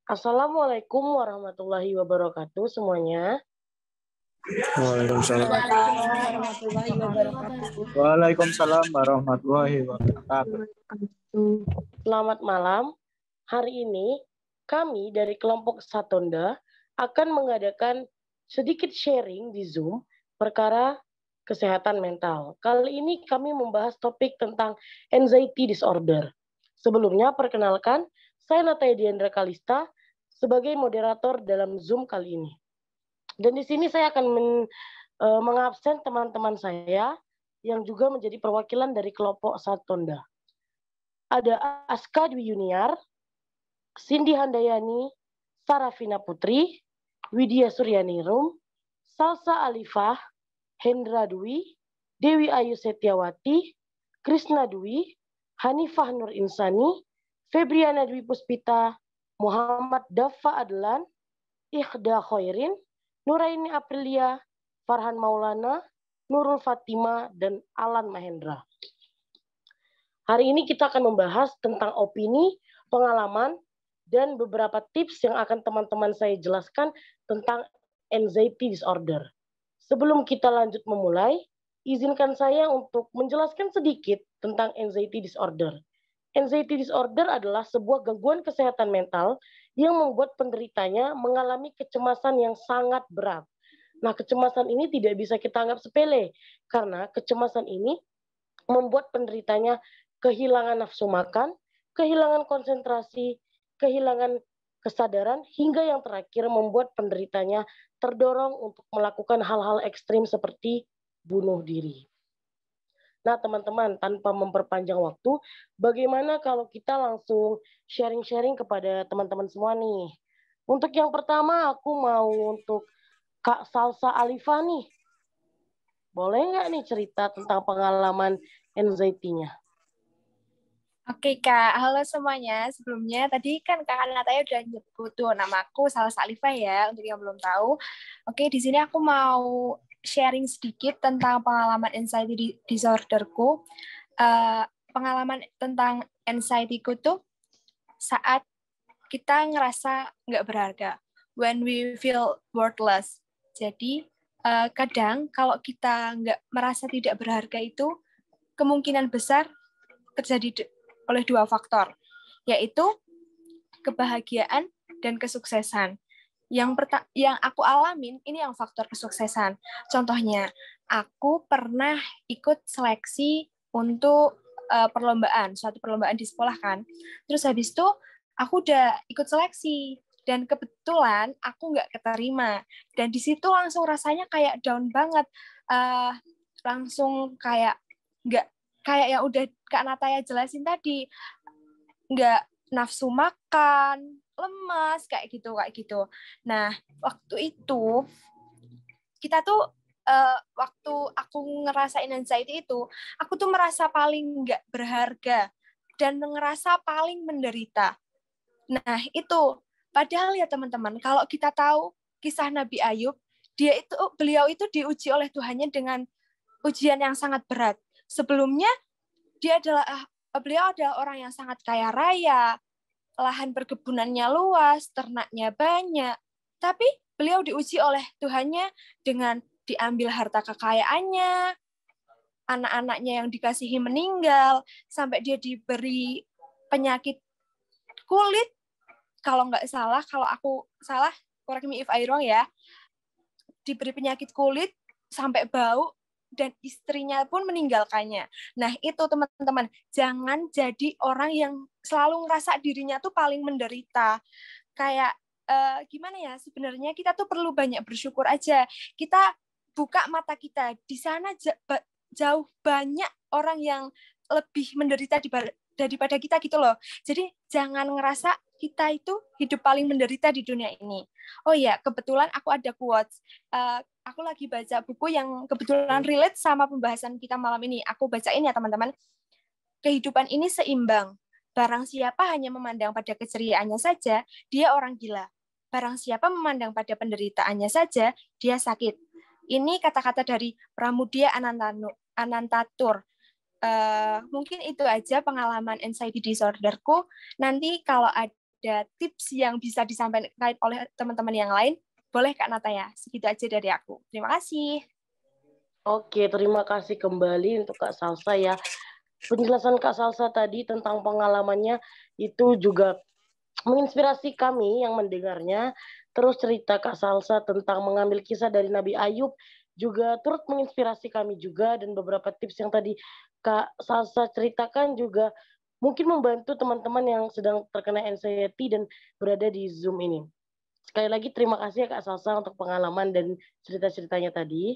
Assalamualaikum warahmatullahi wabarakatuh semuanya. Waalaikumsalam. warahmatullahi wabarakatuh. Waalaikumsalam warahmatullahi wabarakatuh. Selamat malam. Hari ini kami dari kelompok Satonda akan mengadakan sedikit sharing di Zoom perkara kesehatan mental. Kali ini kami membahas topik tentang anxiety disorder. Sebelumnya perkenalkan, saya Nataya Diandra Kalista sebagai moderator dalam Zoom kali ini. Dan di sini saya akan mengabsen teman-teman saya yang juga menjadi perwakilan dari kelompok Satonda. Ada Aska Dwi Yuniar, Cindy Handayani, Sarafina Putri, Widya Suryani Rum, Salsa Alifah, Hendra Dwi, Dewi Ayu Setiawati, Krisna Dwi, Hanifah Nur Insani, Febriana Dwi Puspita, Muhammad Daffa Adlan, Ikhda Khairin, Nuraini Aprilia, Farhan Maulana, Nurul Fatima, dan Alan Mahendra. Hari ini kita akan membahas tentang opini, pengalaman, dan beberapa tips yang akan teman-teman saya jelaskan tentang anxiety disorder. Sebelum kita lanjut memulai, izinkan saya untuk menjelaskan sedikit tentang anxiety disorder. Anxiety disorder adalah sebuah gangguan kesehatan mental yang membuat penderitanya mengalami kecemasan yang sangat berat. Nah, kecemasan ini tidak bisa kita anggap sepele, karena kecemasan ini membuat penderitanya kehilangan nafsu makan, kehilangan konsentrasi, kehilangan kesadaran, hingga yang terakhir membuat penderitanya terdorong untuk melakukan hal-hal ekstrim seperti bunuh diri. Nah, teman-teman, tanpa memperpanjang waktu, bagaimana kalau kita langsung sharing-sharing kepada teman-teman semua nih? Untuk yang pertama, aku mau untuk Kak Salsa Alifah nih. Boleh nggak nih cerita tentang pengalaman anxiety-nya? Oke Kak, halo semuanya. Sebelumnya tadi kan Kak Nataya udah nyebut tuh namaku Salsa Alifah ya, untuk yang belum tahu. Oke, di sini aku mau sharing sedikit tentang pengalaman anxiety disorderku. Pengalaman tentang anxiety-ku tuh saat kita ngerasa nggak berharga, when we feel worthless. Jadi kadang kalau kita nggak merasa tidak berharga itu kemungkinan besar terjadi oleh dua faktor, yaitu kebahagiaan dan kesuksesan. Yang aku alamin ini yang faktor kesuksesan. Contohnya, aku pernah ikut seleksi untuk suatu perlombaan di sekolah kan. Terus habis itu aku udah ikut seleksi dan kebetulan aku nggak keterima. Dan di situ langsung rasanya kayak down banget, langsung kayak nggak, kayak yang udah Kak Nataya jelasin tadi, nggak nafsu makan, lemas, kayak gitu. Nah, waktu itu, kita tuh, waktu aku ngerasain anxiety itu, aku tuh merasa paling nggak berharga, dan ngerasa paling menderita. Nah, itu, padahal ya teman-teman, kalau kita tahu kisah Nabi Ayub, beliau itu diuji oleh Tuhannya dengan ujian yang sangat berat. Sebelumnya, beliau adalah orang yang sangat kaya raya, lahan perkebunannya luas, ternaknya banyak. Tapi beliau diuji oleh Tuhannya dengan diambil harta kekayaannya, anak-anaknya yang dikasihi meninggal, sampai dia diberi penyakit kulit. Kalau nggak salah, kalau aku salah, correct me if I wrong ya, diberi penyakit kulit, sampai bau, dan istrinya pun meninggalkannya. Nah, itu teman-teman, jangan jadi orang yang selalu ngerasa dirinya tuh paling menderita. Kayak, gimana ya, sebenarnya kita tuh perlu banyak bersyukur aja. Kita buka mata kita, di sana jauh banyak orang yang lebih menderita daripada kita gitu loh. Jadi, jangan ngerasa kita itu hidup paling menderita di dunia ini. Oh iya, kebetulan aku ada quotes. Aku lagi baca buku yang kebetulan relate sama pembahasan kita malam ini. Aku bacain ya teman-teman. Kehidupan ini seimbang. Barang siapa hanya memandang pada keceriaannya saja, dia orang gila. Barang siapa memandang pada penderitaannya saja, dia sakit. Ini kata-kata dari Pramudia Anantatur. Mungkin itu aja pengalaman anxiety disorderku. Nanti kalau ada ada tips yang bisa disampaikan oleh teman-teman yang lain, boleh Kak Nataya. Segitu aja dari aku. Terima kasih. Oke, terima kasih kembali untuk Kak Salsa ya. Penjelasan Kak Salsa tadi tentang pengalamannya itu juga menginspirasi kami yang mendengarnya. Terus cerita Kak Salsa tentang mengambil kisah dari Nabi Ayub juga turut menginspirasi kami juga, dan beberapa tips yang tadi Kak Salsa ceritakan juga mungkin membantu teman-teman yang sedang terkena anxiety dan berada di Zoom ini. Sekali lagi terima kasih ya Kak Salsa untuk pengalaman dan cerita-ceritanya tadi.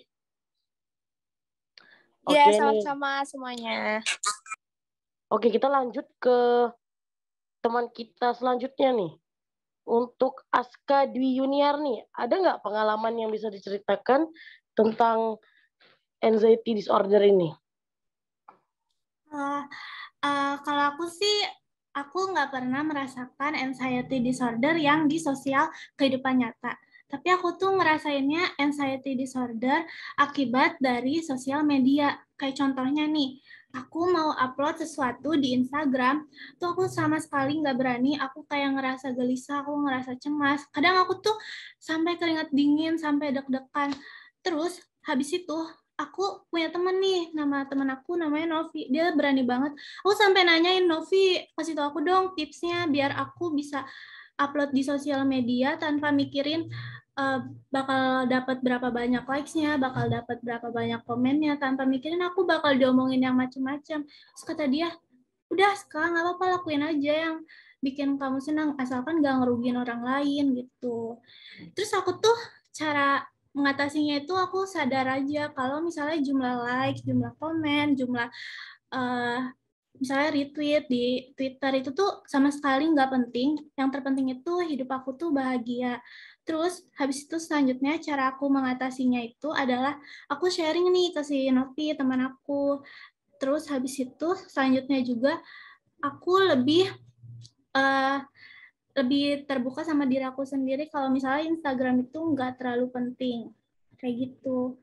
Ya, Oke nih. sama-sama semuanya. Oke, kita lanjut ke teman kita selanjutnya nih. Untuk Aska Dwi Yuniar nih, ada nggak pengalaman yang bisa diceritakan tentang anxiety disorder ini? Kalau aku sih, aku nggak pernah merasakan anxiety disorder yang di sosial kehidupan nyata. Tapi aku tuh ngerasainnya anxiety disorder akibat dari sosial media. Kayak contohnya nih, aku mau upload sesuatu di Instagram, tuh aku sama sekali nggak berani, aku kayak ngerasa gelisah, aku ngerasa cemas. Kadang aku tuh sampai keringat dingin, sampai deg-degan. Terus habis itu, aku punya temen nih, nama temen aku namanya Novi. Dia berani banget. Aku sampai nanyain, Novi, kasih tau aku dong tipsnya biar aku bisa upload di sosial media tanpa mikirin bakal dapat berapa banyak likes-nya, bakal dapat berapa banyak komennya, tanpa mikirin aku bakal diomongin yang macem-macem. Terus kata dia, udah sekarang nggak apa-apa, lakuin aja yang bikin kamu senang, asalkan gak ngerugiin orang lain gitu. Terus aku tuh cara mengatasinya itu aku sadar aja kalau misalnya jumlah like, jumlah komen, jumlah misalnya retweet di Twitter itu tuh sama sekali nggak penting. Yang terpenting itu hidup aku tuh bahagia. Terus habis itu selanjutnya cara aku mengatasinya itu adalah aku sharing nih ke si Novi, teman aku. Terus habis itu selanjutnya juga aku lebih terbuka sama diri aku sendiri kalau misalnya Instagram itu nggak terlalu penting. Kayak gitu.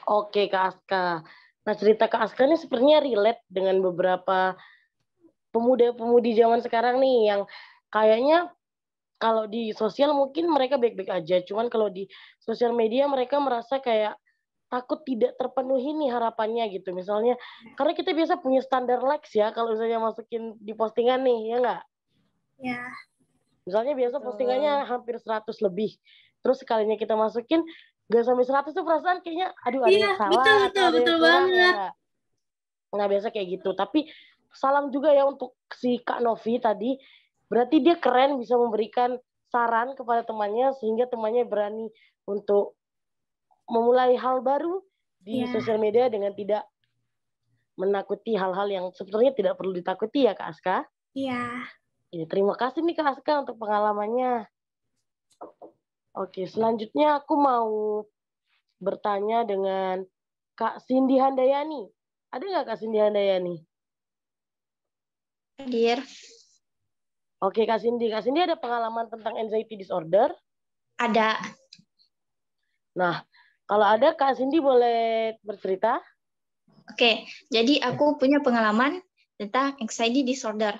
Oke Kak Aska. Nah, cerita Kak Aska ini sepertinya relate dengan beberapa pemuda-pemudi zaman sekarang nih yang kayaknya kalau di sosial mungkin mereka baik-baik aja, cuman kalau di sosial media mereka merasa kayak takut tidak terpenuhi nih harapannya gitu. Misalnya, karena kita biasa punya standar likes ya kalau misalnya masukin di postingan nih, ya nggak? Ya. Misalnya biasa postingannya hampir 100 lebih. Terus sekalinya kita masukin, gak sampai 100 tuh perasaan kayaknya, aduh ada yang salah atau ada yang kurang, ya nggak? Nah, biasa kayak gitu. Tapi salam juga ya untuk si Kak Novi tadi. Berarti dia keren bisa memberikan saran kepada temannya sehingga temannya berani untuk memulai hal baru di sosial media dengan tidak menakuti hal-hal yang sebetulnya tidak perlu ditakuti ya Kak Aska. Iya. Ya, terima kasih nih Kak Aska untuk pengalamannya. Oke, selanjutnya aku mau bertanya dengan Kak Cindy Handayani. Ada nggak Kak Cindy Handayani? Hadir. Oke, Kak Cindy. Kak Cindy ada pengalaman tentang anxiety disorder? Ada. Nah, kalau ada Kak Cindy boleh bercerita? Oke, jadi aku punya pengalaman tentang anxiety disorder.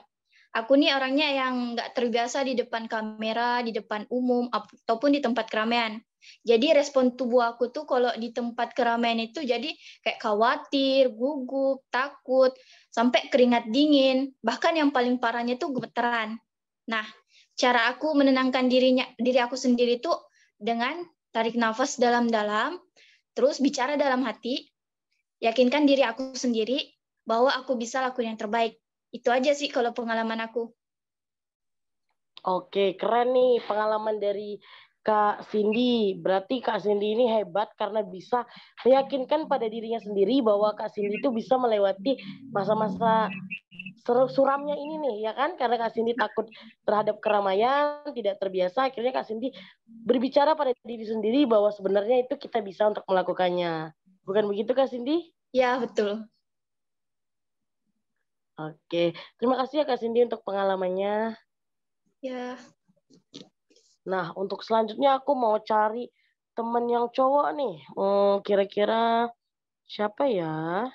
Aku nih orangnya yang nggak terbiasa di depan kamera, di depan umum, ataupun di tempat keramaian. Jadi respon tubuh aku tuh kalau di tempat keramaian itu jadi kayak khawatir, gugup, takut, sampai keringat dingin. Bahkan yang paling parahnya tuh gemeteran. Nah, cara aku menenangkan diri aku sendiri tuh dengan tarik nafas dalam-dalam, terus bicara dalam hati, yakinkan diri aku sendiri bahwa aku bisa lakuin yang terbaik. Itu aja sih kalau pengalaman aku. Oke, keren nih pengalaman dari Kak Cindy. Berarti Kak Cindy ini hebat karena bisa meyakinkan pada dirinya sendiri bahwa Kak Cindy itu bisa melewati masa-masa suramnya ini nih, ya kan? Karena Kak Cindy takut terhadap keramaian, tidak terbiasa. Akhirnya Kak Cindy berbicara pada diri sendiri bahwa sebenarnya itu kita bisa untuk melakukannya. Bukan begitu Kak Cindy? Ya, betul. Oke, terima kasih ya Kak Cindy untuk pengalamannya. Ya. Nah, untuk selanjutnya aku mau cari temen yang cowok nih. Kira-kira siapa ya?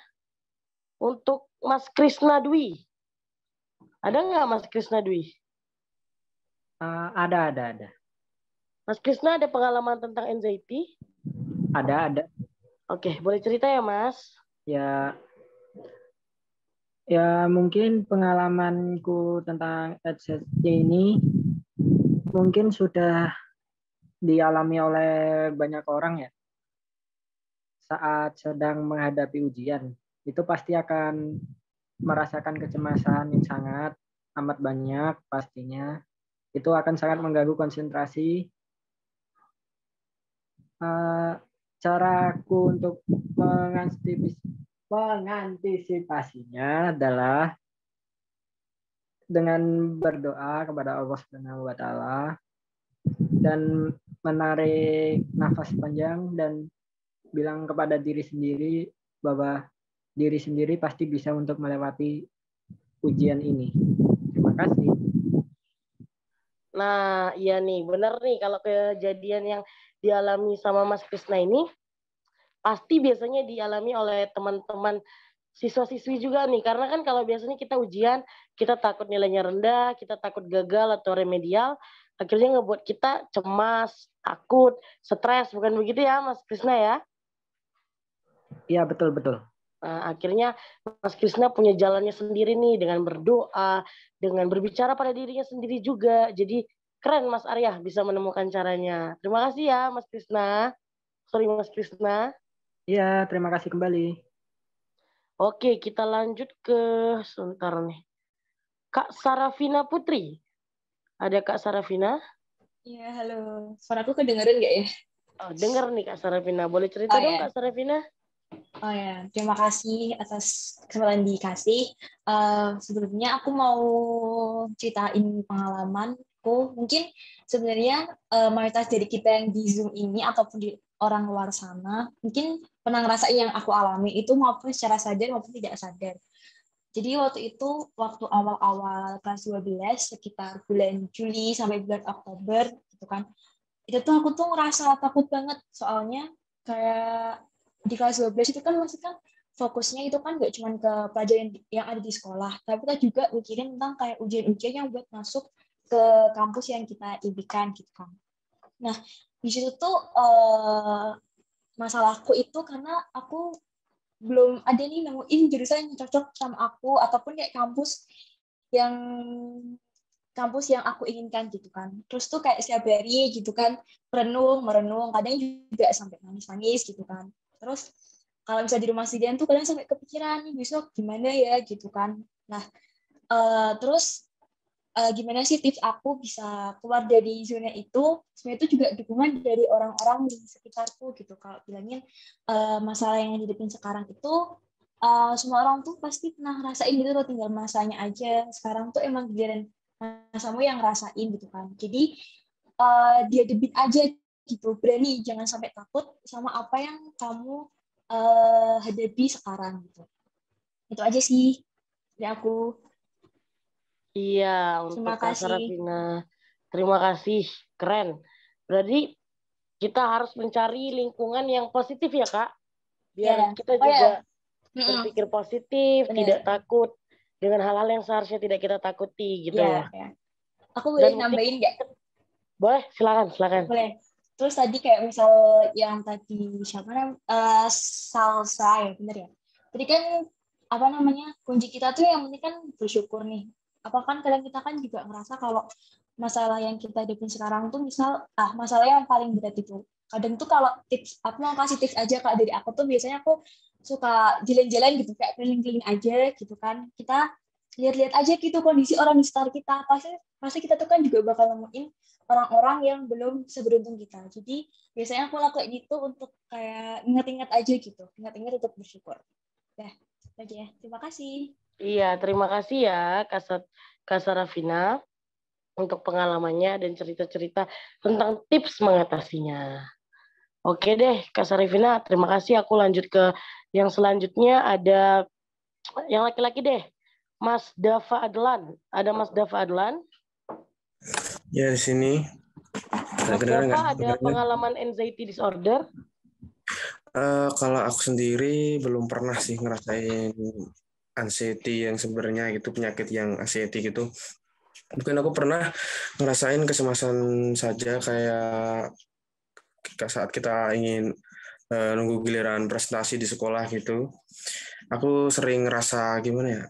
Untuk Mas Krisna Dwi. Ada nggak Mas Krisna Dwi? Ada. Mas Krisna ada pengalaman tentang anxiety? Ada. Oke, boleh cerita ya Mas? Ya mungkin pengalamanku tentang anxiety ini mungkin sudah dialami oleh banyak orang ya. Saat sedang menghadapi ujian, itu pasti akan merasakan kecemasan yang sangat amat banyak pastinya. Itu akan sangat mengganggu konsentrasi. Caraku untuk mengantisipasinya adalah dengan berdoa kepada Allah Subhanahu wa Ta'ala dan menarik nafas panjang dan bilang kepada diri sendiri bahwa diri sendiri pasti bisa untuk melewati ujian ini. Terima kasih. Nah, iya nih, benar nih kalau kejadian yang dialami sama Mas Krisna ini pasti biasanya dialami oleh teman-teman siswa-siswi juga nih. Karena kan kalau biasanya kita ujian, kita takut nilainya rendah, kita takut gagal atau remedial, akhirnya ngebuat kita cemas, takut, stres, bukan begitu ya Mas Krisna ya? Iya, betul. Nah, akhirnya Mas Krisna punya jalannya sendiri nih dengan berdoa, dengan berbicara pada dirinya sendiri juga. Jadi keren Mas Arya bisa menemukan caranya. Terima kasih ya Mas Krisna. Sorry Mas Krisna. Iya, terima kasih kembali. Oke, kita lanjut ke sebentar nih. Kak Sarafina Putri. Ada Kak Sarafina? Iya, halo. Suaraku kedengeran nggak ya? Oh, dengar nih Kak Sarafina. Boleh cerita dong Kak Sarafina? Oh ya, terima kasih atas kesempatan dikasih. Sebelumnya aku mau ceritain pengalamanku. Mungkin sebenarnya mayoritas dari kita yang di Zoom ini ataupun di orang luar sana, mungkin pernah ngerasain yang aku alami itu maupun secara sadar maupun tidak sadar. Jadi waktu awal-awal kelas 12, sekitar bulan Juli sampai bulan Oktober, gitu kan, itu tuh aku tuh ngerasa takut banget, soalnya kayak di kelas 12 itu kan masih kan fokusnya itu kan nggak cuma ke pelajaran yang ada di sekolah, tapi kita juga mikirin tentang kayak ujian-ujian yang buat masuk ke kampus yang kita impikan gitu kan. Nah, di situ tuh masalahku itu karena aku belum ada nih nemuin jurusan yang cocok sama aku ataupun kayak kampus yang aku inginkan gitu kan. Terus tuh kayak setiap hari gitu kan merenung, kadang juga sampai nangis-nangis gitu kan. Terus kalau misalnya di rumah sendirian tuh kadang sampai kepikiran nih besok gimana ya gitu kan. Nah, terus gimana sih tips aku bisa keluar dari zona itu? Sebenarnya itu juga dukungan dari orang-orang di sekitarku gitu. Kalau bilangin masalah yang dihadapin sekarang itu semua orang tuh pasti pernah ngerasain gitu loh, tinggal masanya aja. Sekarang tuh emang giliran masamu yang ngerasain gitu kan. Jadi dihadapin aja gitu, berani, jangan sampai takut sama apa yang kamu hadapi sekarang gitu. Itu aja sih dari aku. Iya, untuk Kak Sarafina. Terima kasih, keren. Berarti kita harus mencari lingkungan yang positif ya Kak, biar kita juga berpikir positif, tidak takut dengan hal-hal yang seharusnya tidak kita takuti gitu ya. Aku boleh nambahin nggak? Boleh, silakan. Boleh. Terus tadi kayak misal yang tadi siapa namanya Salsa ya, bener ya. Tadi kan apa namanya kunci kita tuh yang penting kan bersyukur nih. Apa kan kadang kita kan juga ngerasa kalau masalah yang kita hadapin sekarang tuh misal masalah yang paling berat itu. Kadang tuh kalau tips, aku mau kasih tips aja Kak dari aku tuh biasanya aku suka jalan-jalan gitu kayak keliling-keliling aja gitu kan. Kita lihat-lihat aja gitu kondisi orang di sekitar kita. Pasti kita tuh kan juga bakal nemuin orang-orang yang belum seberuntung kita. Jadi biasanya aku lakuin itu untuk kayak ingat-ingat aja gitu. Ingat-ingat untuk bersyukur. Dah, aja ya. Terima kasih. Iya, terima kasih ya Kak Sarafina untuk pengalamannya dan cerita-cerita tentang tips mengatasinya. Oke deh, Kak Sarafina, terima kasih. Aku lanjut ke yang selanjutnya, ada yang laki-laki deh. Mas Dava Adlan. Ada Mas Dava Adlan? Ya, di sini. Mas Dava ada pengalaman anxiety disorder? Kalau aku sendiri belum pernah sih ngerasain anxiety yang sebenarnya gitu, penyakit yang anxiety gitu. Mungkin aku pernah ngerasain kecemasan saja kayak saat kita ingin nunggu giliran presentasi di sekolah gitu. Aku sering ngerasa gimana ya,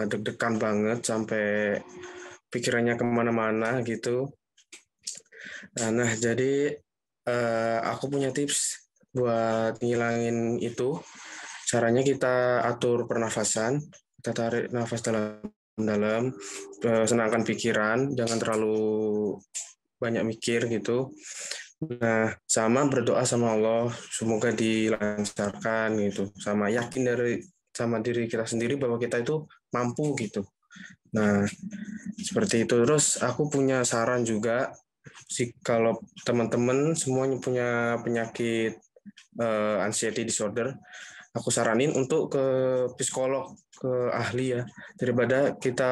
deg-degan banget sampai pikirannya kemana-mana gitu. Nah, jadi aku punya tips buat ngilangin itu. Caranya kita atur pernafasan, kita tarik nafas dalam-dalam, senangkan pikiran, jangan terlalu banyak mikir gitu. Nah, sama berdoa sama Allah, semoga dilancarkan gitu. Sama yakin sama diri kita sendiri bahwa kita itu mampu gitu. Nah, seperti itu. Terus aku punya saran juga, kalau teman-teman semuanya punya penyakit anxiety disorder, aku saranin untuk ke psikolog, ke ahli ya, daripada kita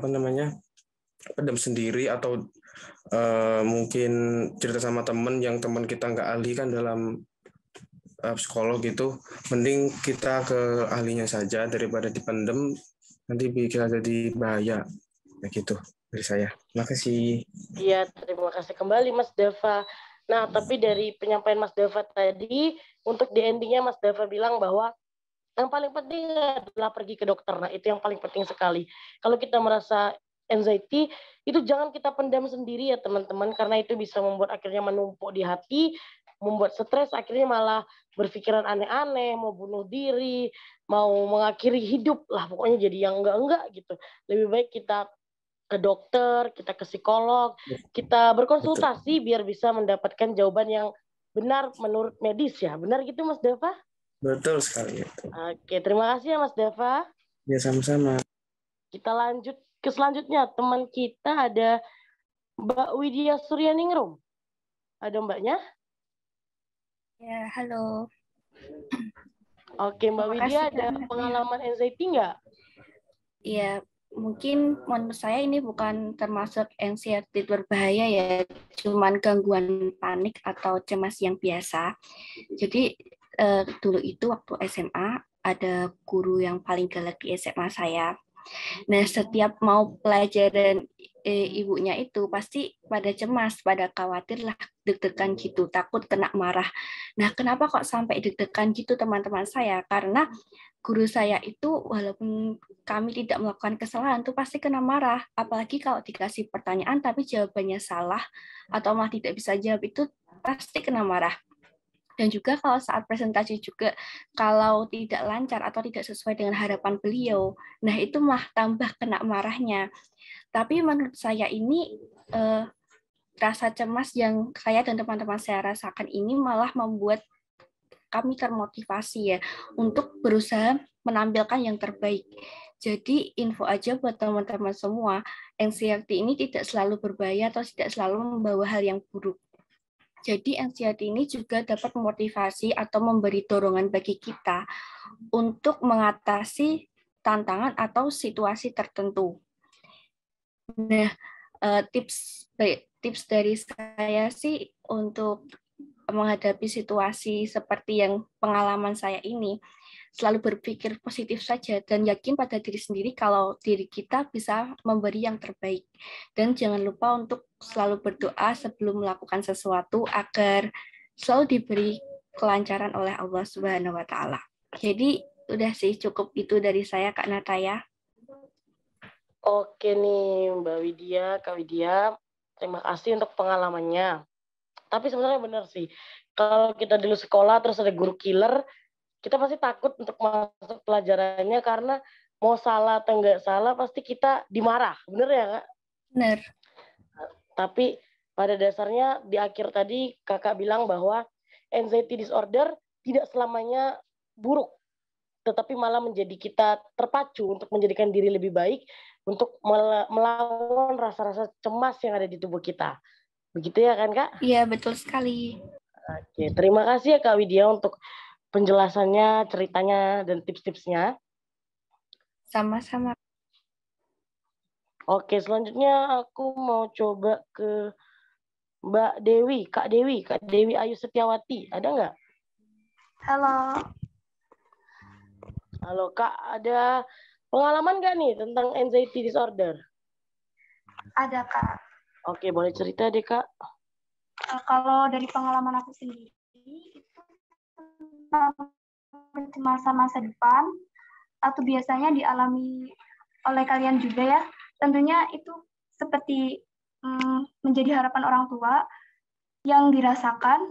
pendam sendiri atau mungkin cerita sama teman yang teman kita nggak ahli kan dalam psikolog gitu. Mending kita ke ahlinya saja daripada dipendem, nanti bisa jadi bahaya. Nah gitu dari saya. Terima kasih. Iya, terima kasih kembali Mas Dava. Nah, tapi dari penyampaian Mas Dava tadi, untuk di endingnya Mas Dava bilang bahwa yang paling penting adalah pergi ke dokter. Nah, itu yang paling penting sekali. Kalau kita merasa anxiety, itu jangan kita pendam sendiri ya teman-teman, karena itu bisa membuat akhirnya menumpuk di hati, membuat stres, akhirnya malah berpikiran aneh-aneh, mau bunuh diri, mau mengakhiri hidup lah, pokoknya jadi yang enggak-enggak gitu. Lebih baik kita ke dokter, kita ke psikolog, kita berkonsultasi biar bisa mendapatkan jawaban yang benar menurut medis ya. Benar gitu Mas Dava? Betul sekali. Oke, terima kasih ya Mas Dava. Ya, sama-sama. Kita lanjut ke selanjutnya. Teman kita ada Mbak Widya Suryaningrum. Ada Mbaknya? Ya, halo. Oke, Mbak Widya ada pengalaman anxiety nggak? Iya, mungkin menurut saya ini bukan termasuk anxiety berbahaya ya, cuman gangguan panik atau cemas yang biasa. Jadi dulu itu waktu SMA ada guru yang paling galak di SMA saya. Nah, setiap mau pelajaran ibunya itu pasti pada cemas, pada khawatir lah, deg-degan gitu, takut kena marah. Nah, kenapa kok sampai deg-degan gitu teman-teman saya? Karena guru saya itu walaupun kami tidak melakukan kesalahan itu pasti kena marah. Apalagi kalau dikasih pertanyaan tapi jawabannya salah atau malah tidak bisa jawab, itu pasti kena marah. Dan juga kalau saat presentasi juga, kalau tidak lancar atau tidak sesuai dengan harapan beliau, nah itu malah tambah kena marahnya. Tapi menurut saya ini rasa cemas yang saya dan teman-teman saya rasakan ini malah membuat kami termotivasi ya untuk berusaha menampilkan yang terbaik. Jadi info aja buat teman-teman semua, anxiety ini tidak selalu berbahaya atau tidak selalu membawa hal yang buruk. Jadi anxiety ini juga dapat memotivasi atau memberi dorongan bagi kita untuk mengatasi tantangan atau situasi tertentu. Nah, tips dari saya sih untuk menghadapi situasi seperti yang pengalaman saya ini, selalu berpikir positif saja dan yakin pada diri sendiri kalau diri kita bisa memberi yang terbaik. Dan jangan lupa untuk selalu berdoa sebelum melakukan sesuatu agar selalu diberi kelancaran oleh Allah Subhanahu wa taala. Jadi udah sih cukup itu dari saya Kak Nataya. Oke nih Mbak Widya, Kak Widya, terima kasih untuk pengalamannya. Tapi sebenarnya benar sih, kalau kita dulu sekolah terus ada guru killer, kita pasti takut untuk masuk pelajarannya karena mau salah atau nggak salah pasti kita dimarah. Bener ya Kak? Bener. Tapi pada dasarnya di akhir tadi Kakak bilang bahwa anxiety disorder tidak selamanya buruk, tetapi malah menjadi kita terpacu untuk menjadikan diri lebih baik, untuk melawan rasa-rasa cemas yang ada di tubuh kita. Begitu ya kan Kak? Iya, betul sekali. Oke, terima kasih ya Kak Widya untuk penjelasannya, ceritanya, dan tips-tipsnya. Sama-sama. Oke, selanjutnya aku mau coba ke Mbak Dewi, Kak Dewi Ayu Setiawati. Ada nggak? Halo. Halo Kak, ada pengalaman nggak nih tentang anxiety disorder? Ada, Kak. Oke, boleh cerita deh Kak. Kalau dari pengalaman aku sendiri, itu tentang kecemasan masa depan, atau biasanya dialami oleh kalian juga ya. Tentunya itu seperti menjadi harapan orang tua yang dirasakan,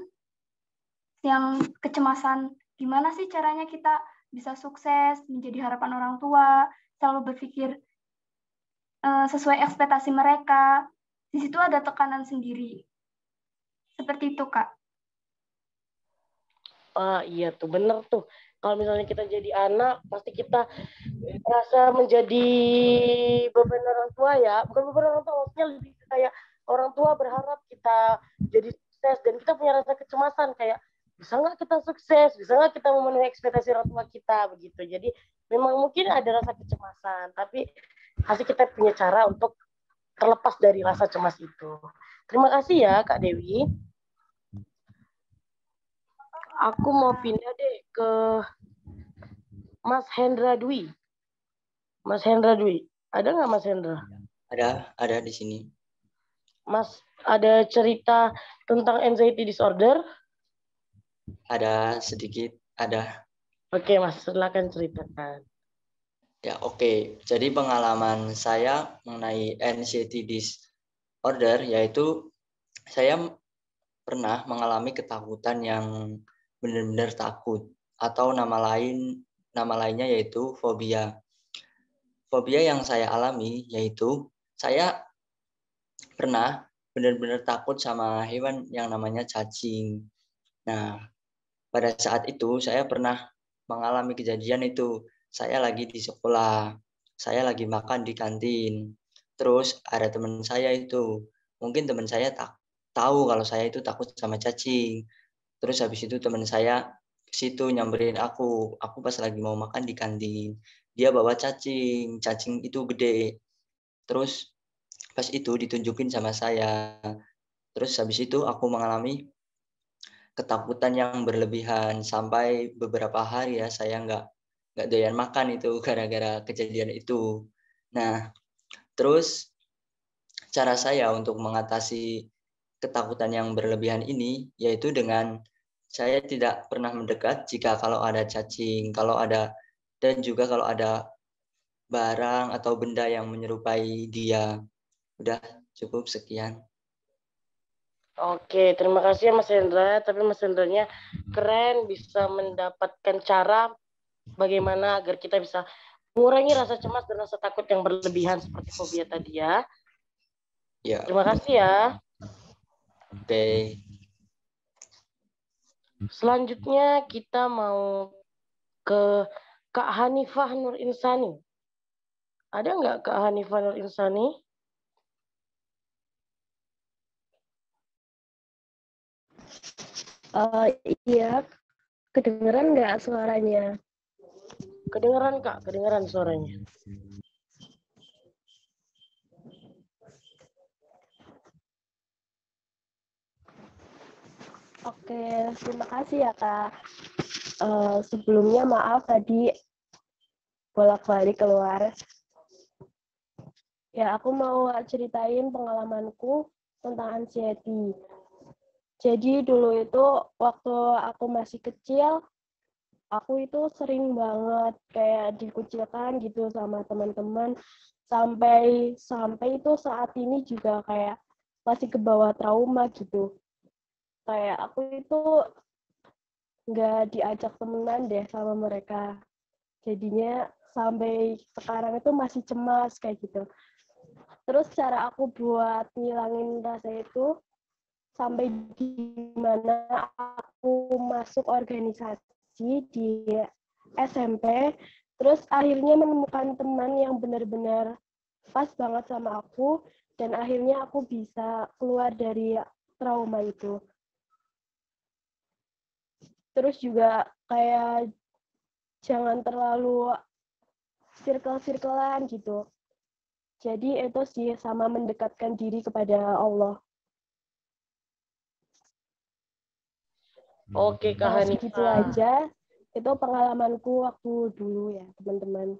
yang kecemasan gimana sih caranya kita bisa sukses, menjadi harapan orang tua, selalu berpikir sesuai ekspektasi mereka. Di situ ada tekanan sendiri. Seperti itu, Kak. Iya tuh, bener tuh. Kalau misalnya kita jadi anak, pasti kita merasa menjadi beban orang tua ya. Bukan beban orang tua, maksudnya lebih kayak orang tua berharap kita jadi sukses. Dan kita punya rasa kecemasan kayak, bisa nggak kita sukses? Bisa nggak kita memenuhi ekspektasi orang tua kita? Begitu. Jadi memang mungkin ada rasa kecemasan. Tapi pasti kita punya cara untuk terlepas dari rasa cemas itu. Terima kasih ya Kak Dewi. Aku mau pindah deh ke Mas Hendra Dwi. Mas Hendra Dwi, ada nggak Mas Hendra? Ada di sini. Mas, ada cerita tentang anxiety disorder? Ada sedikit, ada. Oke, Mas, silakan ceritakan. Ya, oke. Jadi pengalaman saya mengenai anxiety disorder yaitu saya pernah mengalami ketakutan yang benar-benar takut, atau nama lainnya yaitu fobia. Fobia yang saya alami yaitu saya pernah benar-benar takut sama hewan yang namanya cacing. Nah, pada saat itu saya pernah mengalami kejadian itu. Saya lagi di sekolah, saya lagi makan di kantin. Terus ada teman saya itu, mungkin teman saya tahu kalau saya itu takut sama cacing. Terus habis itu teman saya ke situ nyamperin aku pas lagi mau makan di kantin. Dia bawa cacing itu gede. Terus pas itu ditunjukin sama saya. Terus habis itu aku mengalami ketakutan yang berlebihan sampai beberapa hari ya saya nggak doyan makan itu gara-gara kejadian itu. Nah, terus cara saya untuk mengatasi ketakutan yang berlebihan ini yaitu dengan saya tidak pernah mendekat jika kalau ada cacing, dan juga kalau ada barang atau benda yang menyerupai dia. Udah cukup sekian. Oke, terima kasih ya Mas Hendra. Tapi Mas Hendranya keren, bisa mendapatkan cara bagaimana agar kita bisa mengurangi rasa cemas dan rasa takut yang berlebihan seperti fobia tadi ya. Ya. Terima kasih ya. Oke. Selanjutnya kita mau ke Kak Hanifah Nur Insani. Ada nggak Kak Hanifah Nur Insani? Iya, kedengeran nggak suaranya? Kedengeran Kak, kedengeran suaranya. Oke, terima kasih ya Kak. Sebelumnya maaf tadi bolak-balik keluar. Ya, aku mau ceritain pengalamanku tentang anxiety. Jadi dulu itu waktu aku masih kecil, aku itu sering banget kayak dikucilkan gitu sama teman-teman, sampai itu saat ini juga kayak masih kebawa trauma gitu. Kayak aku itu nggak diajak temenan deh sama mereka. Jadinya sampai sekarang itu masih cemas kayak gitu. Terus cara aku buat ngilangin rasa itu sampai di mana aku masuk organisasi di SMP, terus akhirnya menemukan teman yang benar-benar pas banget sama aku, dan akhirnya aku bisa keluar dari trauma itu. Terus juga kayak jangan terlalu circle-circlean gitu. Jadi itu sih sama mendekatkan diri kepada Allah. Oke Kak Hanifah. Segitu aja. Itu pengalamanku waktu dulu ya, teman-teman.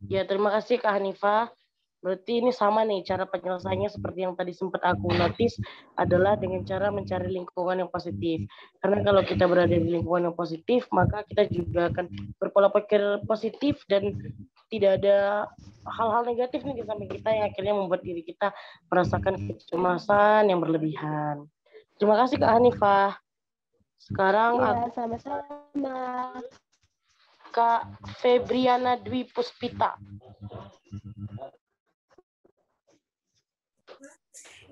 Ya, terima kasih Kak Hanifah. Berarti ini sama nih, cara penyelesaiannya seperti yang tadi sempat aku notice adalah dengan cara mencari lingkungan yang positif. Karena kalau kita berada di lingkungan yang positif, maka kita juga akan berpola pikir positif dan tidak ada hal-hal negatif nih di samping kita yang akhirnya membuat diri kita merasakan kecemasan yang berlebihan. Terima kasih Kak Hanifah. Sekarang Ya, sama-sama. Kak Febriana Dwi Puspita.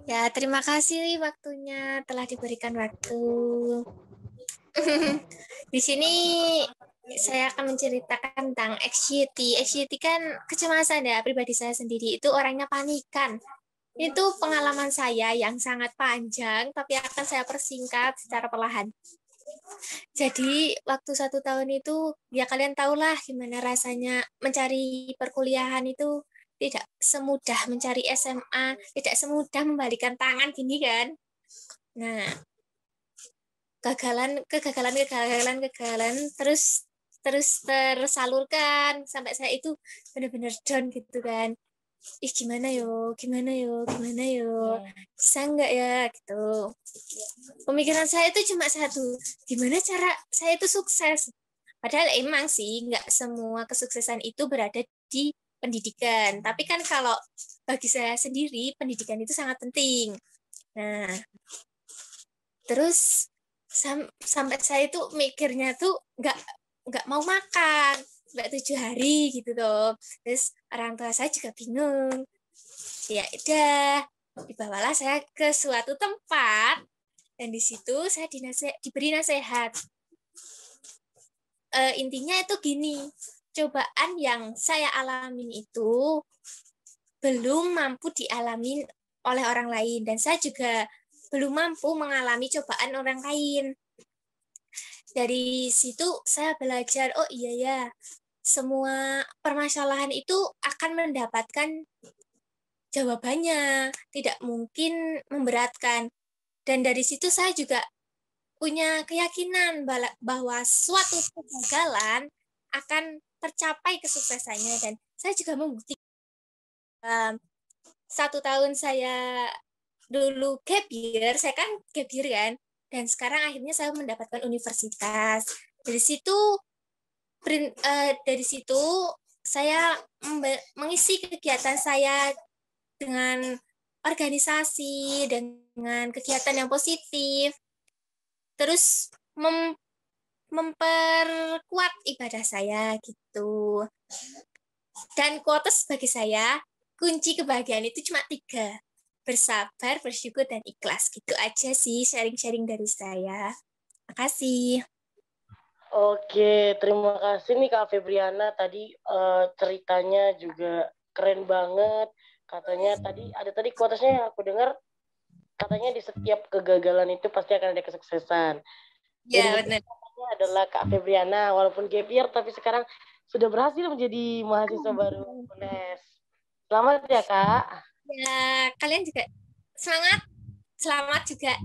Ya, terima kasih waktunya telah diberikan waktu. Di sini saya akan menceritakan tentang anxiety. Anxiety kan kecemasan ya, pribadi saya sendiri itu orangnya panikan. Itu pengalaman saya yang sangat panjang, tapi akan saya persingkat secara perlahan. Jadi waktu 1 tahun itu, ya kalian tahulah gimana rasanya mencari perkuliahan itu tidak semudah mencari SMA, tidak semudah membalikan tangan gini kan. Nah, kegagalan terus tersalurkan sampai saya itu benar-benar down gitu kan. Ih gimana yo, bisa nggak ya gitu. Pemikiran saya itu cuma satu, gimana cara saya itu sukses. Padahal emang sih nggak semua kesuksesan itu berada di pendidikan. Tapi kan kalau bagi saya sendiri pendidikan itu sangat penting. Nah, terus sampai saya itu mikirnya tuh nggak mau makan sampai 7 hari gitu tuh. Terus orang tua saya juga bingung. Ya udah, dibawalah saya ke suatu tempat dan di situ saya diberi nasihat. Intinya itu gini, cobaan yang saya alamin itu belum mampu dialami oleh orang lain dan saya juga belum mampu mengalami cobaan orang lain. Dari situ saya belajar, oh iya ya, semua permasalahan itu akan mendapatkan jawabannya, tidak mungkin memberatkan. Dan dari situ saya juga punya keyakinan bahwa suatu kegagalan akan tercapai kesuksesannya. Dan saya juga membuktikan 1 tahun saya dulu gap year, saya kan gap year kan, dan sekarang akhirnya saya mendapatkan universitas. Dari situ saya mengisi kegiatan saya dengan organisasi, dengan kegiatan yang positif, terus memperkuat ibadah saya gitu. Dan quotes bagi saya, kunci kebahagiaan itu cuma 3. Bersabar, bersyukur, dan ikhlas. Gitu aja sih sharing-sharing dari saya. Makasih. Oke, terima kasih nih Kak Febriana. Tadi ceritanya juga keren banget. Katanya tadi quotesnya yang aku dengar, katanya di setiap kegagalan itu pasti akan ada kesuksesan. Ya, benar. Adalah Kak Febriana, walaupun gap year, tapi sekarang sudah berhasil menjadi mahasiswa baru UNES. Selamat ya Kak. Ya, kalian juga semangat. Selamat juga.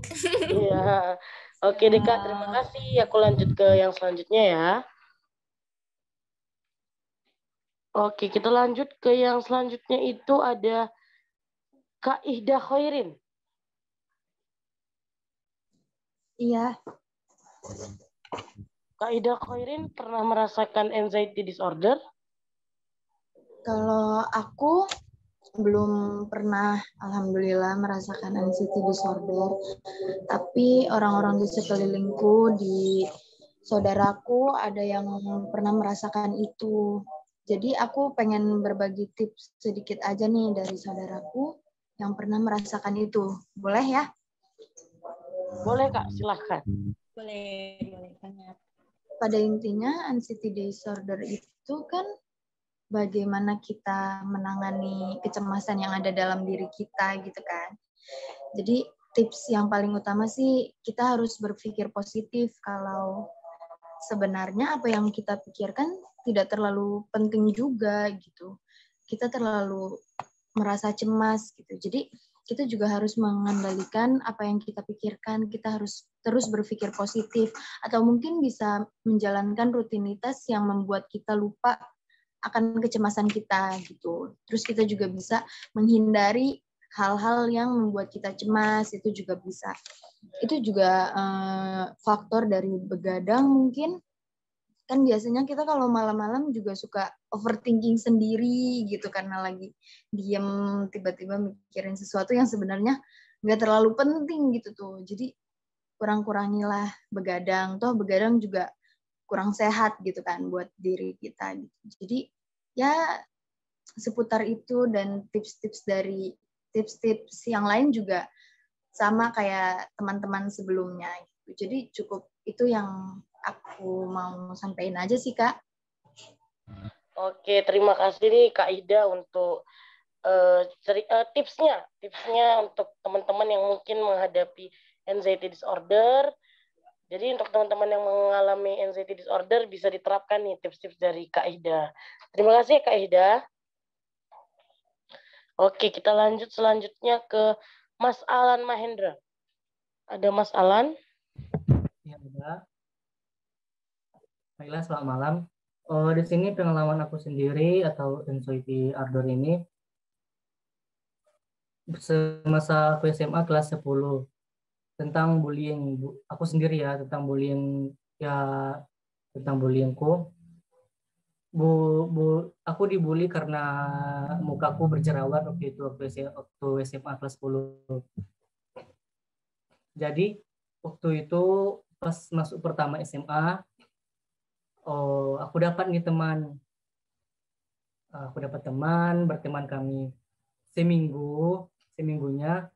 Iya. Oke deh Kak, terima kasih. Aku lanjut ke yang selanjutnya ya. Oke, kita lanjut ke yang selanjutnya itu ada Kak Ihda Khairin. Iya. Kak Ihda Khairin pernah merasakan anxiety disorder? Kalau aku belum pernah, alhamdulillah, merasakan anxiety disorder. Tapi orang-orang di sekelilingku, di saudaraku, ada yang pernah merasakan itu. Jadi aku pengen berbagi tips sedikit aja nih dari saudaraku yang pernah merasakan itu. Boleh ya? Boleh Kak, silahkan. Boleh banget. Pada intinya, anxiety disorder itu kan bagaimana kita menangani kecemasan yang ada dalam diri kita gitu kan. Jadi tips yang paling utama sih kita harus berpikir positif kalau sebenarnya apa yang kita pikirkan tidak terlalu penting juga gitu. Kita terlalu merasa cemas gitu. Jadi kita juga harus mengendalikan apa yang kita pikirkan, kita harus terus berpikir positif, atau mungkin bisa menjalankan rutinitas yang membuat kita lupa akan kecemasan kita gitu. Terus kita juga bisa menghindari hal-hal yang membuat kita cemas, itu juga bisa. Itu juga faktor dari begadang mungkin. Kan biasanya kita kalau malam-malam juga suka overthinking sendiri gitu karena lagi diem tiba-tiba mikirin sesuatu yang sebenarnya nggak terlalu penting gitu tuh. Jadi kurang-kurangilah begadang. Toh begadang juga kurang sehat gitu kan buat diri kita. Jadi ya seputar itu, dan tips-tips dari tips-tips yang lain juga sama kayak teman-teman sebelumnya gitu. Jadi cukup itu yang aku mau sampaikan aja sih, Kak. Oke, terima kasih nih Kak Ida untuk tipsnya untuk teman-teman yang mungkin menghadapi anxiety disorder. Jadi untuk teman-teman yang mengalami anxiety disorder bisa diterapkan nih tips-tips dari Kak Ida. Terima kasih Kak Ida. Oke, kita lanjut selanjutnya ke Mas Alan Mahendra. Ada Mas Alan? Ya, ada. Baiklah, selamat malam. Di sini pengalaman aku sendiri atau anxiety disorder ini semasa aku SMA kelas 10 tentang bullying. Aku sendiri ya, tentang bullying ya, tentang bullyingku. Aku dibully karena mukaku berjerawat waktu itu, waktu SMA kelas 10. Jadi waktu itu pas masuk pertama SMA, aku dapat nih teman. Aku dapat teman, berteman kami seminggunya.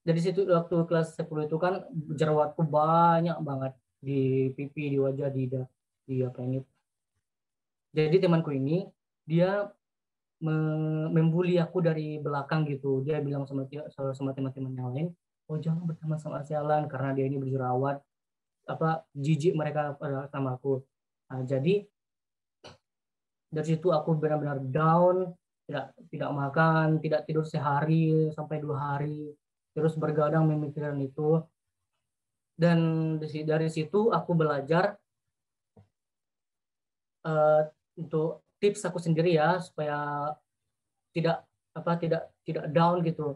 Dari situ waktu kelas 10 itu kan jerawatku banyak banget di pipi, di wajah, di apa ini. Jadi temanku ini dia membuli aku dari belakang gitu. Dia bilang sama teman-teman yang lain, oh jangan berteman sama si Alan karena dia ini berjerawat, jijik mereka sama aku. Nah, jadi dari situ aku benar-benar down, tidak makan, tidak tidur sehari sampai 2 hari, terus bergadang memikirkan itu. Dan dari situ aku belajar untuk tips aku sendiri ya supaya tidak down gitu.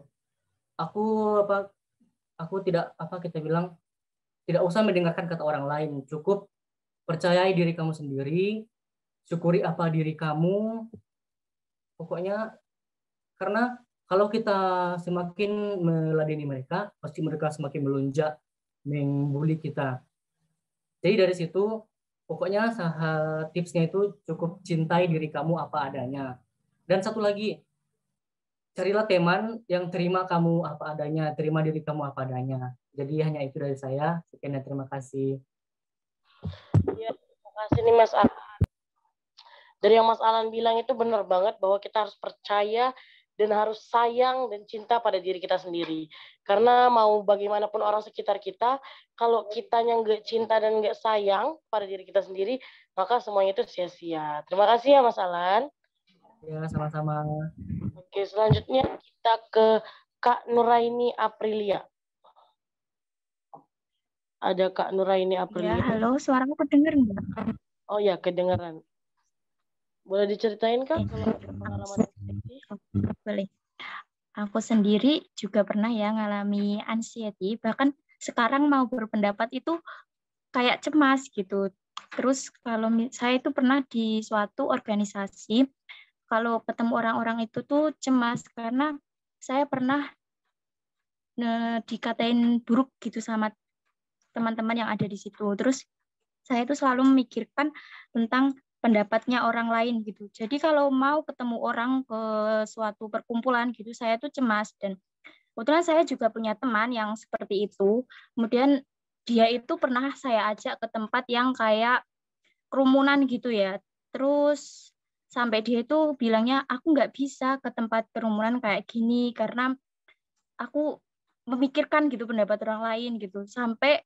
Aku tidak tidak usah mendengarkan kata orang lain, cukup percayai diri kamu sendiri, syukuri apa diri kamu. Pokoknya karena kalau kita semakin meladeni mereka, pasti mereka semakin melunjak membuli kita. Jadi dari situ pokoknya tipsnya itu cukup cintai diri kamu apa adanya. Dan satu lagi, carilah teman yang terima kamu apa adanya, terima diri kamu apa adanya. Jadi hanya itu dari saya. Sekian dan terima kasih. Ya, terima kasih nih Mas Alan. Dari yang Mas Alan bilang itu benar banget bahwa kita harus percaya dan harus sayang dan cinta pada diri kita sendiri. Karena mau bagaimanapun orang sekitar kita, kalau kitanya nggak cinta dan nggak sayang pada diri kita sendiri, maka semuanya itu sia-sia. Terima kasih ya Mas Alan. Ya, sama-sama. Oke, selanjutnya kita ke Kak Nuraini Aprilia. Ada Kak Nuraini Aprilia. Ya, halo, suaraku kedengar nggak? Oh ya, kedengaran. Boleh diceritain Kak kalau ada pengalaman anxiety? Boleh. Aku sendiri juga pernah ya ngalami anxiety, bahkan sekarang mau berpendapat itu kayak cemas gitu. Terus kalau saya itu pernah di suatu organisasi, kalau ketemu orang-orang itu tuh cemas karena saya pernah dikatain buruk gitu sama teman-teman yang ada di situ. Terus saya itu selalu memikirkan tentang pendapatnya orang lain gitu. Jadi kalau mau ketemu orang ke suatu perkumpulan gitu, saya tuh cemas. Dan kebetulan saya juga punya teman yang seperti itu. Kemudian dia itu pernah saya ajak ke tempat yang kayak kerumunan gitu ya. Terus sampai dia itu bilangnya, aku nggak bisa ke tempat kerumunan kayak gini karena aku memikirkan gitu pendapat orang lain gitu. Sampai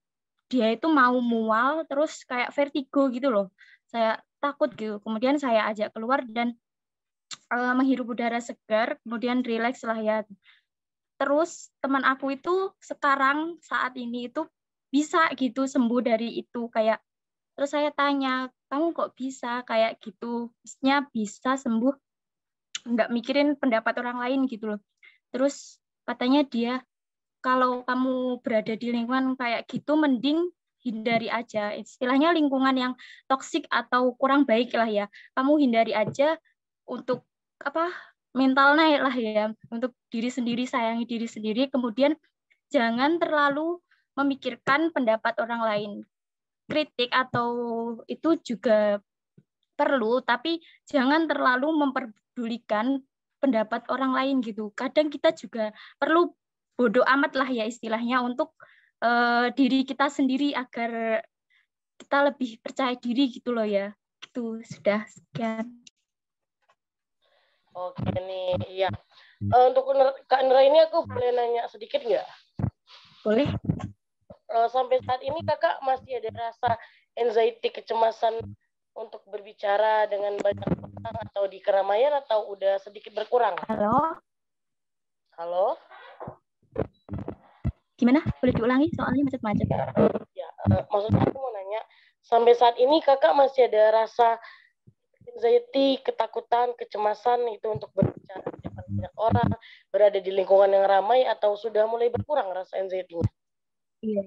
dia itu mau mual, terus kayak vertigo gitu loh. Saya takut gitu. Kemudian saya ajak keluar dan menghirup udara segar, kemudian rileks lah ya. Terus teman aku itu sekarang saat ini itu bisa gitu sembuh dari itu kayak. Terus saya tanya, kamu kok bisa kayak gitu? Maksudnya bisa sembuh, nggak mikirin pendapat orang lain gitu loh. Terus katanya dia, kalau kamu berada di lingkungan kayak gitu, mending hindari aja. Istilahnya lingkungan yang toksik atau kurang baik lah ya. Kamu hindari aja untuk apa mental naik lah ya. Untuk diri sendiri, sayangi diri sendiri. Kemudian jangan terlalu memikirkan pendapat orang lain. Kritik atau itu juga perlu, tapi jangan terlalu memperdulikan pendapat orang lain gitu. Kadang kita juga perlu bodoh amat lah ya istilahnya untuk diri kita sendiri agar kita lebih percaya diri gitu loh ya. Gitu sudah sekian. Oke nih, iya. Untuk Kak Nera ini aku boleh nanya sedikit nggak? Boleh. Sampai saat ini kakak masih ada rasa anxiety, kecemasan untuk berbicara dengan banyak orang atau di keramaian, atau udah sedikit berkurang? Halo? Halo? Gimana? Boleh diulangi soalnya macet-macet. Ya, maksudnya aku mau nanya, sampai saat ini kakak masih ada rasa anxiety, ketakutan, kecemasan itu untuk berbicara di depan banyak orang, berada di lingkungan yang ramai, atau sudah mulai berkurang rasa anxiety-nya? Iya.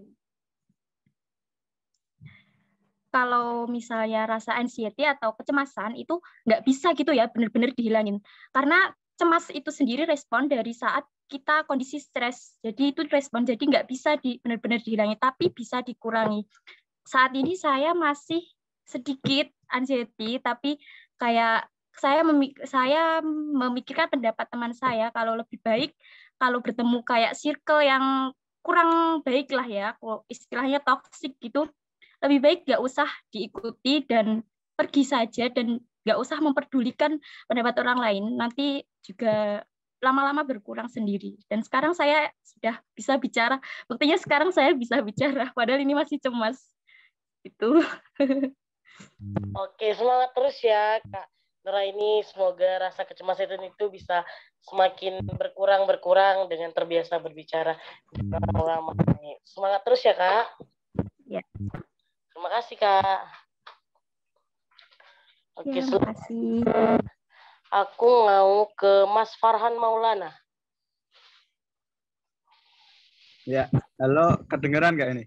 Kalau misalnya rasa anxiety atau kecemasan itu nggak bisa gitu ya benar-benar dihilangin. Karena cemas itu sendiri respon dari saat kita kondisi stres. Jadi itu respon, jadi nggak bisa benar-benar dihilangin, tapi bisa dikurangi. Saat ini saya masih sedikit anxiety, tapi kayak saya memikirkan pendapat teman saya kalau lebih baik kalau bertemu kayak circle yang kurang baik lah ya, istilahnya toxic gitu, lebih baik nggak usah diikuti dan pergi saja dan nggak usah memperdulikan pendapat orang lain. Nanti juga lama-lama berkurang sendiri. Dan sekarang saya sudah bisa bicara. Buktinya sekarang saya bisa bicara, padahal ini masih cemas. Itu. Oke, semangat terus ya Kak Nera ini. Semoga rasa kecemasan itu bisa semakin berkurang dengan terbiasa berbicara dengan orang ramai. Semangat terus ya Kak. Ya. Terima kasih Kak. Oke, ya, terima kasih. Aku mau ke Mas Farhan Maulana. Ya, halo, kedengeran nggak ini?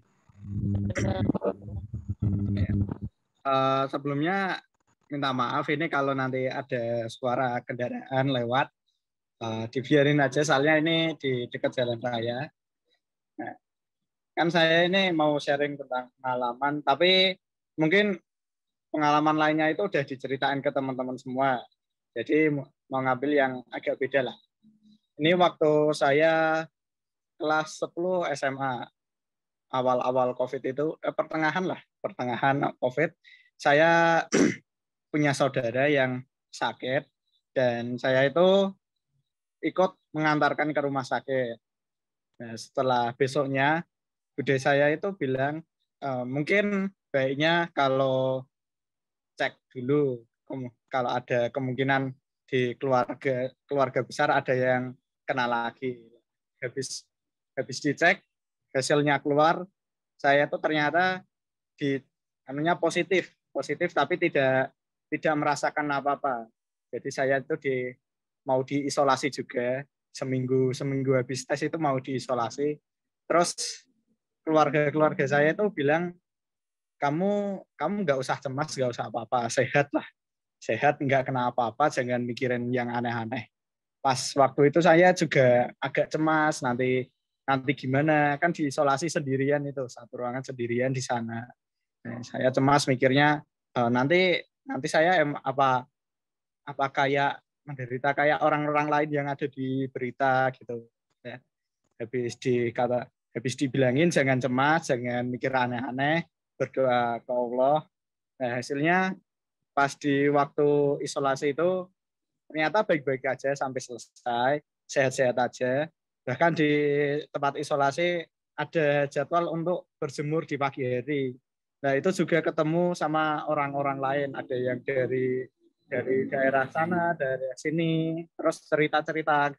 Sebelumnya minta maaf ini kalau nanti ada suara kendaraan lewat, dibiarin aja soalnya ini di dekat jalan raya. Nah, kan saya ini mau sharing tentang pengalaman, tapi mungkin pengalaman lainnya itu udah diceritain ke teman-teman semua. Jadi mau ngambil yang agak beda lah. Ini waktu saya kelas 10 SMA, awal-awal COVID itu, pertengahan COVID, saya punya saudara yang sakit, dan saya itu ikut mengantarkan ke rumah sakit. Nah, setelah besoknya, bude saya itu bilang, mungkin baiknya kalau cek dulu, kalau ada kemungkinan di keluarga besar ada yang kena lagi. Habis dicek, hasilnya keluar, saya itu ternyata positif tapi tidak merasakan apa-apa. Jadi saya itu mau diisolasi juga, seminggu habis tes itu mau diisolasi. Terus keluarga saya itu bilang, kamu nggak usah cemas, nggak usah apa-apa, sehat, nggak kena apa-apa, jangan mikirin yang aneh-aneh. Pas waktu itu saya juga agak cemas, nanti gimana, kan diisolasi sendirian itu, satu ruangan sendirian di sana. Nah, saya cemas mikirnya, nanti saya apa kayak menderita kayak orang-orang lain yang ada di berita gitu ya. Habis dibilangin jangan cemas, jangan mikir aneh-aneh, berdoa ke Allah. Nah, hasilnya pas di waktu isolasi itu ternyata baik-baik aja sampai selesai, sehat-sehat aja. Bahkan di tempat isolasi ada jadwal untuk berjemur di pagi hari. Nah, itu juga ketemu sama orang-orang lain, ada yang dari daerah sana, dari sini, terus cerita-cerita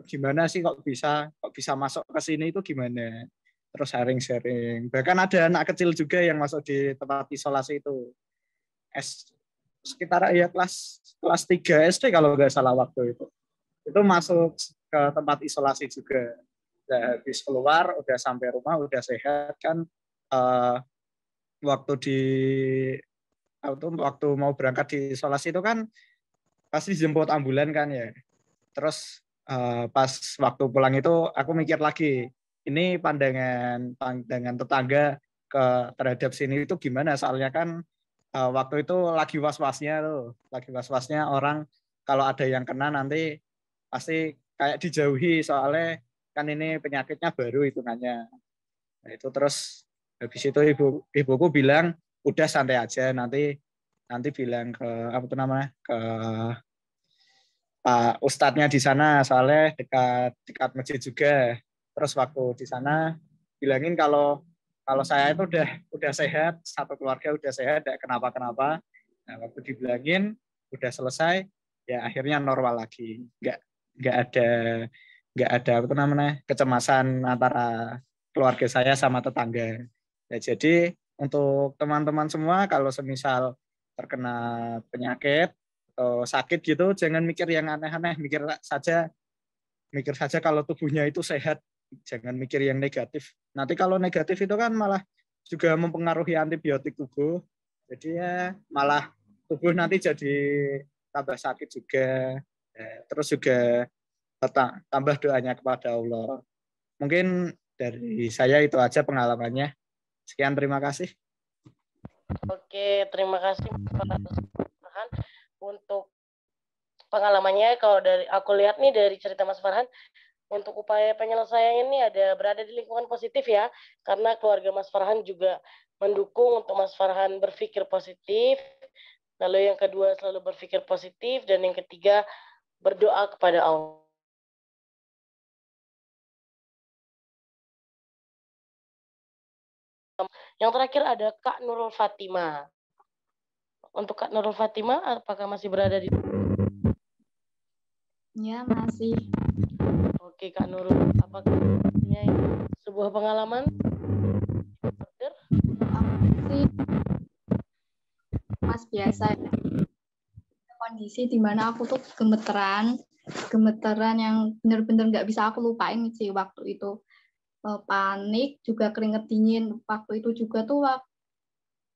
gimana sih kok bisa masuk ke sini itu gimana. Terus sharing-sharing. Bahkan ada anak kecil juga yang masuk di tempat isolasi itu. Sekitar ya kelas 3 SD kalau nggak salah waktu itu. Itu masuk ke tempat isolasi juga. Udah habis keluar, udah sampai rumah, udah sehat kan. Waktu mau berangkat di isolasi itu kan pasti dijemput ambulan kan ya. Terus pas waktu pulang itu aku mikir lagi, ini pandangan tetangga terhadap sini itu gimana? Soalnya kan waktu itu lagi was-wasnya orang kalau ada yang kena nanti pasti kayak dijauhi, soalnya kan ini penyakitnya baru hitungannya. Nah, itu terus habis itu ibuku bilang udah santai aja, nanti bilang ke ke Pak Ustadznya di sana, soalnya dekat masjid juga. Terus waktu di sana bilangin kalau saya itu udah sehat, satu keluarga udah sehat, tidak kenapa-kenapa. Nah, waktu dibilangin udah selesai, ya akhirnya normal lagi. Nggak ada kecemasan antara keluarga saya sama tetangga. Ya, jadi untuk teman-teman semua kalau semisal terkena penyakit atau sakit gitu, jangan mikir yang aneh-aneh, mikir saja kalau tubuhnya itu sehat, jangan mikir yang negatif. Nanti kalau negatif itu kan malah juga mempengaruhi antibiotik tubuh, jadi ya malah tubuh nanti jadi tambah sakit juga. Terus juga tambah doanya kepada Allah. Mungkin dari saya itu aja pengalamannya. Sekian, terima kasih. Oke, terima kasih Farhan untuk pengalamannya. Kalau dari aku lihat nih dari cerita Mas Farhan, untuk upaya penyelesaian ini ada berada di lingkungan positif ya, karena keluarga Mas Farhan juga mendukung untuk Mas Farhan berpikir positif. Lalu yang kedua selalu berpikir positif, dan yang ketiga berdoa kepada Allah. Yang terakhir ada Kak Nurul Fatima. Untuk Kak Nurul Fatima, apakah masih berada di? Ya, masih. Oke, Kak Nurul, apakah punya sebuah pengalaman? Sih, Mas, biasa kondisi di mana aku tuh gemeteran yang bener-bener nggak bisa aku lupain sih waktu itu. Panik, juga keringet dingin. Waktu itu juga tuh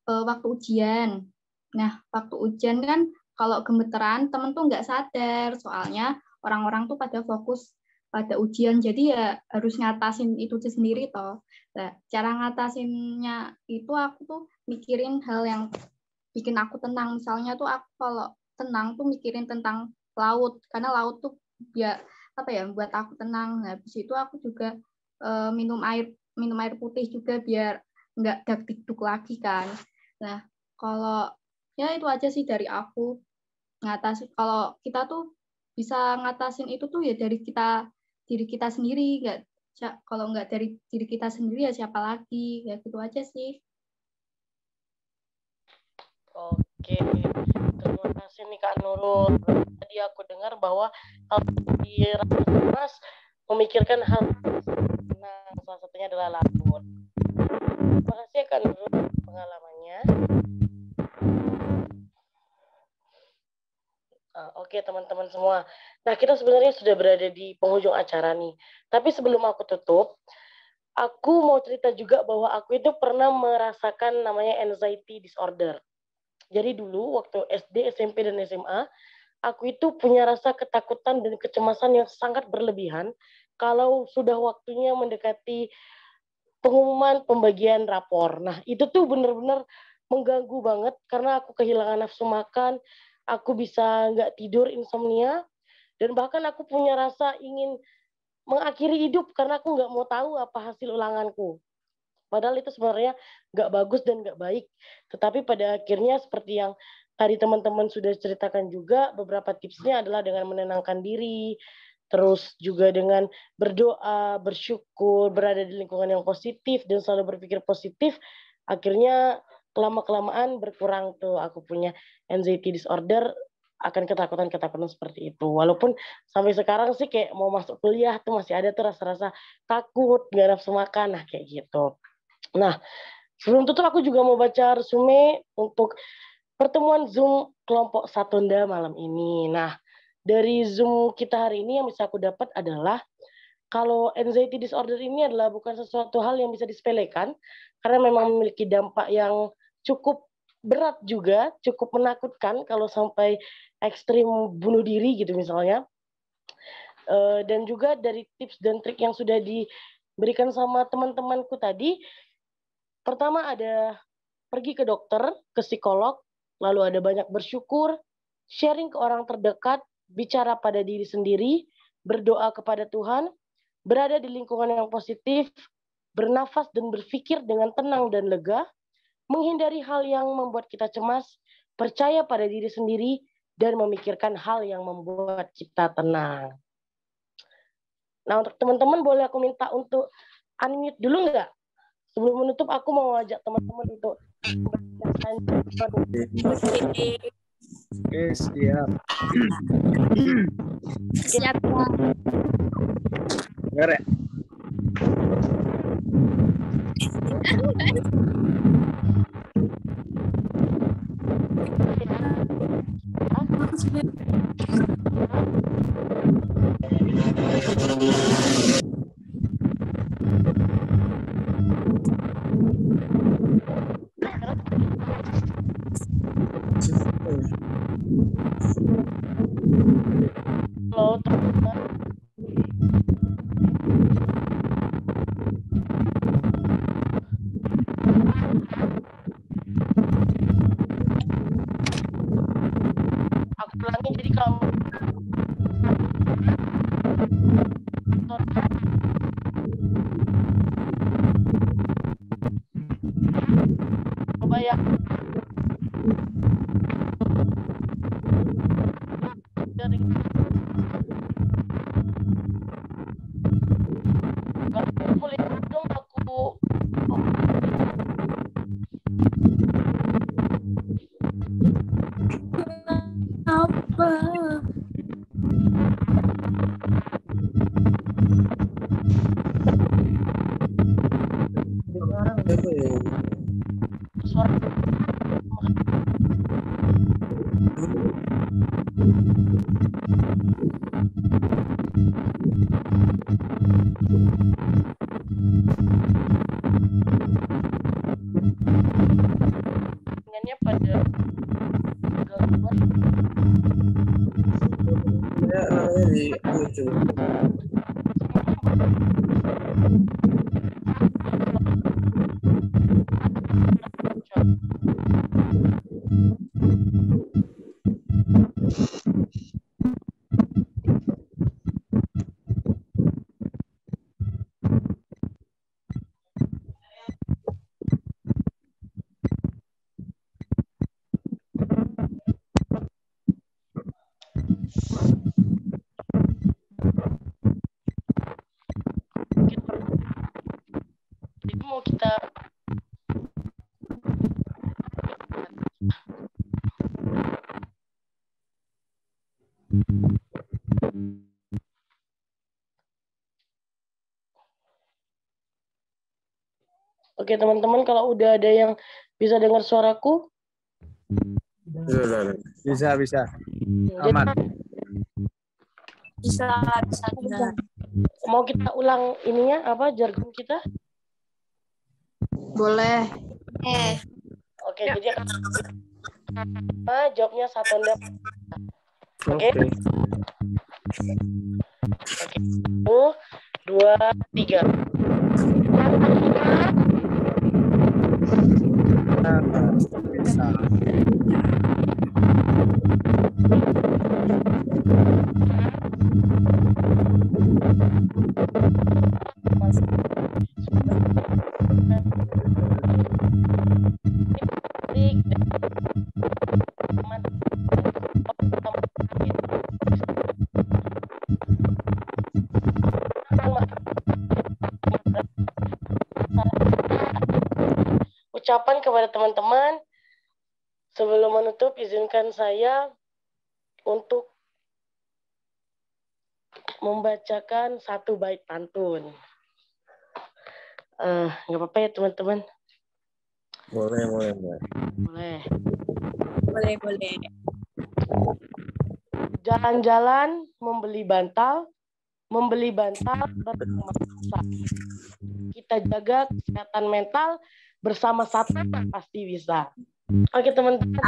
waktu ujian. Nah, waktu ujian kan kalau gemeteran temen tuh nggak sadar, soalnya orang-orang tuh pada fokus pada ujian, jadi ya harus ngatasin itu sendiri toh. Nah, cara ngatasinnya itu aku tuh mikirin hal yang bikin aku tenang. Misalnya tuh aku kalau tenang tuh mikirin tentang laut, karena laut tuh ya buat aku tenang. Nah, habis itu aku juga minum air putih juga biar nggak dak-dikduk lagi kan. Nah, kalau ya itu aja sih dari aku. Ngatasin, kalau kita tuh bisa ngatasin itu tuh ya dari diri kita sendiri, kalau nggak dari diri kita sendiri ya siapa lagi, ya gitu aja sih. Oke, terima kasih nih Kak Nurul. Tadi aku dengar bahwa kalau di Mas memikirkan hal senang, salah satunya adalah laut. Terima kasih ya Kak Nurul pengalamannya. Oke teman-teman semua. Nah, kita sebenarnya sudah berada di penghujung acara nih. Tapi sebelum aku tutup, aku mau cerita juga bahwa aku itu pernah merasakan namanya anxiety disorder. Jadi dulu waktu SD, SMP, dan SMA, aku itu punya rasa ketakutan dan kecemasan yang sangat berlebihan kalau sudah waktunya mendekati pengumuman pembagian rapor. Nah, itu tuh benar-benar mengganggu banget karena aku kehilangan nafsu makan, aku bisa nggak tidur, insomnia, dan bahkan aku punya rasa ingin mengakhiri hidup karena aku nggak mau tahu apa hasil ulanganku. Padahal itu sebenarnya nggak bagus dan nggak baik. Tetapi pada akhirnya seperti yang tadi teman-teman sudah ceritakan juga, beberapa tipsnya adalah dengan menenangkan diri, terus juga dengan berdoa, bersyukur, berada di lingkungan yang positif, dan selalu berpikir positif. Akhirnya lama-kelamaan berkurang tuh aku punya anxiety disorder. akan ketakutan-ketakutan seperti itu. Walaupun sampai sekarang sih kayak mau masuk kuliah tuh masih ada tuh rasa-rasa takut, nggak nafsu makan, nah kayak gitu. Nah, sebelum tutup aku juga mau baca resume untuk pertemuan Zoom kelompok Satunda malam ini. Nah, dari Zoom kita hari ini yang bisa aku dapat adalah kalau anxiety disorder ini adalah bukan sesuatu hal yang bisa disepelekan karena memang memiliki dampak yang cukup berat juga, cukup menakutkan kalau sampai ekstrim bunuh diri gitu misalnya. Dan juga dari tips dan trik yang sudah diberikan sama teman-temanku tadi, pertama ada pergi ke dokter, ke psikolog, lalu ada banyak bersyukur, sharing ke orang terdekat, bicara pada diri sendiri, berdoa kepada Tuhan, berada di lingkungan yang positif, bernafas dan berpikir dengan tenang dan lega, menghindari hal yang membuat kita cemas, percaya pada diri sendiri, dan memikirkan hal yang membuat kita tenang. Nah, untuk teman-teman boleh aku minta untuk unmute dulu nggak? Sebelum menutup, aku mau ajak teman-teman untuk Oke, siap. Siap. Dengar ya? Halo, teman-teman. Aku ulangi, jadi kamu coba ya. Boleh dong aku Apa? Dengannya pada gangguan. Ya, namanya di YouTube. Jadi mau kita Oke teman-teman, kalau udah ada yang bisa dengar suaraku, Bisa. Aman. Bisa. Mau kita ulang ininya apa jargon kita? Boleh. Oke, jadi jawabnya Satunda. Oke. Oke. 1, 2, 3. Bisa. Ucapan kepada teman-teman sebelum menutup, izinkan saya untuk membacakan satu bait pantun. Nggak apa-apa ya teman-teman? Boleh. Boleh. Jalan-jalan membeli bantal bermasa. Kita jaga kesehatan mental bersama Satria pasti bisa. Oke teman-teman.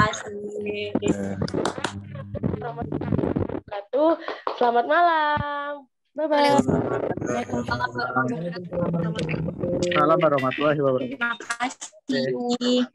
Selamat malam. Bye-bye. Salam warahmatullahi wabarakatuh. Terima kasih.